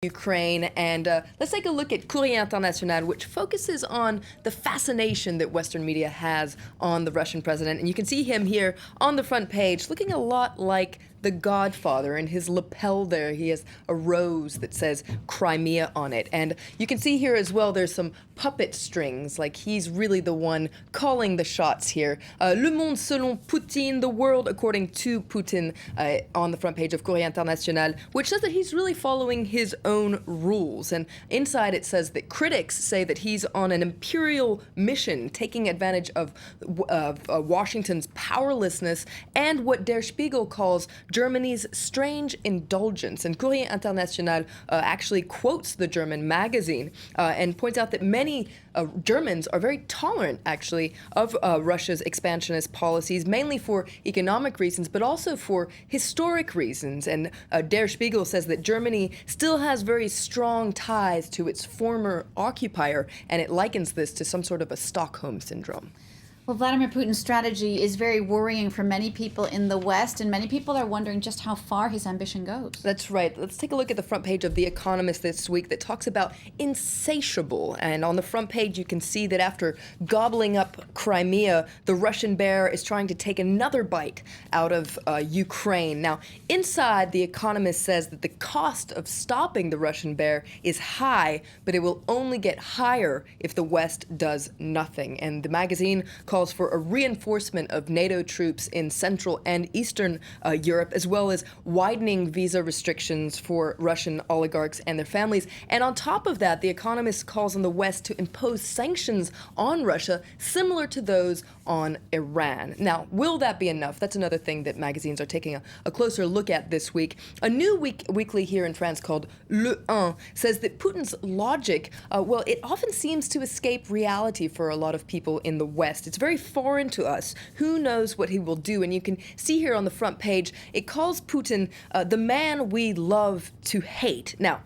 Ukraine, and let's take a look at Courrier International, which focuses on the fascination that Western media has on the Russian president. And you can see him here on the front page, looking a lot like the Godfather. In his lapel there, he has a rose that says Crimea on it. And you can see here as well, there's some puppet strings, like he's really the one calling the shots here. Le Monde selon Poutine, the world according to Putin, on the front page of Courrier International, which says that he's really following his own rules. And inside it says that critics say that he's on an imperial mission, taking advantage of Washington's powerlessness and what Der Spiegel calls Germany's strange indulgence. And Courrier International actually quotes the German magazine and points out that many Germans are very tolerant, actually, of Russia's expansionist policies, mainly for economic reasons, but also for historic reasons. And Der Spiegel says that Germany still has very strong ties to its former occupier, and it likens this to some sort of a Stockholm syndrome. Well, Vladimir Putin's strategy is very worrying for many people in the West, and many people are wondering just how far his ambition goes. That's right. Let's take a look at the front page of The Economist this week that talks about insatiable. And on the front page, you can see that after gobbling up Crimea, the Russian bear is trying to take another bite out of Ukraine. Now, inside, The Economist says that the cost of stopping the Russian bear is high, but it will only get higher if the West does nothing. And the magazine calls for a reinforcement of NATO troops in Central and Eastern Europe, as well as widening visa restrictions for Russian oligarchs and their families. And on top of that, The Economist calls on the West to impose sanctions on Russia similar to those on Iran. Now, will that be enough? That's another thing that magazines are taking a closer look at this week. A new weekly here in France called Le Un says that Putin's logic, well, it often seems to escape reality for a lot of people in the West. It's very foreign to us. Who knows what he will do? And you can see here on the front page, it calls Putin the man we love to hate. Now,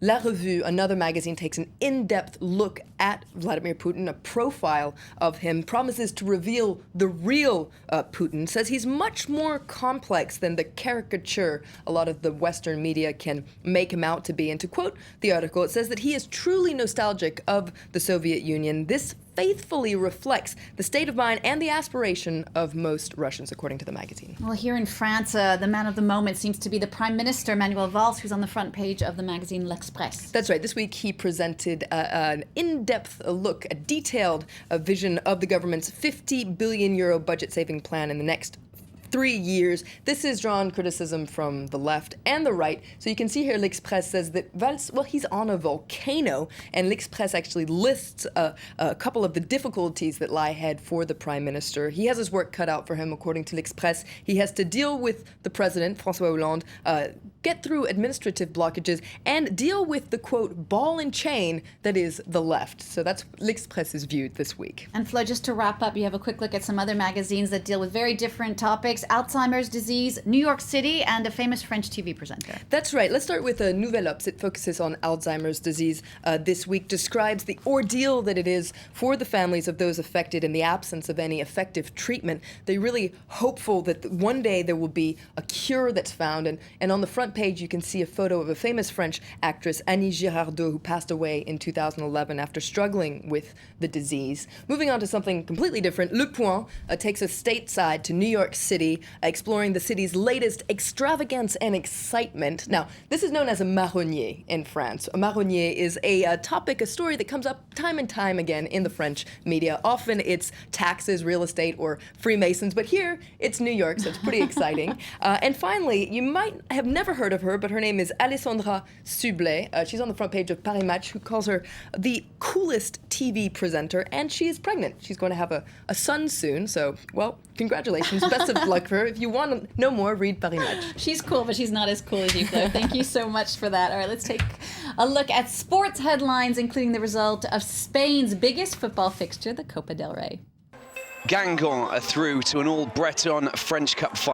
La Revue, another magazine, takes an in-depth look at Vladimir Putin, a profile of him, promises to reveal the real Putin, says he's much more complex than the caricature a lot of the Western media can make him out to be. And to quote the article, it says that he is truly nostalgic of the Soviet Union. This faithfully reflects the state of mind and the aspiration of most Russians, according to the magazine. Well, here in France, the man of the moment seems to be the Prime Minister, Manuel Valls, who's on the front page of the magazine L'Express. That's right. This week he presented an in-depth look, a detailed vision of the government's 50 billion euro budget-saving plan in the next 3 years. This has drawn criticism from the left and the right. So you can see here L'Express says that Valls, well, he's on a volcano, and L'Express actually lists a couple of the difficulties that lie ahead for the Prime Minister. He has his work cut out for him, according to L'Express. He has to deal with the president, François Hollande, get through administrative blockages, and deal with the, quote, ball and chain that is the left. So that's L'Express's view this week. And Flo, just to wrap up, you have a quick look at some other magazines that deal with very different topics: Alzheimer's disease, New York City, and a famous French TV presenter. That's right. Let's start with Nouvelle Obs. It focuses on Alzheimer's disease this week, describes the ordeal that it is for the families of those affected in the absence of any effective treatment. They're really hopeful that one day there will be a cure that's found. And on the front page, you can see a photo of a famous French actress, Annie Girardot, who passed away in 2011 after struggling with the disease. Moving on to something completely different, Le Point takes us stateside to New York City, exploring the city's latest extravagance and excitement. Now, this is known as a marronnier in France. A marronnier is a topic, a story that comes up time and time again in the French media. Often it's taxes, real estate, or Freemasons, but here it's New York, so it's pretty exciting. And finally, you might have never heard of her, but her name is Alessandra Sublet. She's on the front page of Paris Match, who calls her the coolest TV presenter, and she is pregnant. She's going to have a son soon, so, well, congratulations. Best of luck for her. If you want to know more, read Paris Match. She's cool, but she's not as cool as you, Claire. Thank you so much for that. All right, let's take a look at sports headlines, including the result of Spain's biggest football fixture, the Copa del Rey. Guingamp are through to an all-Breton French Cup final.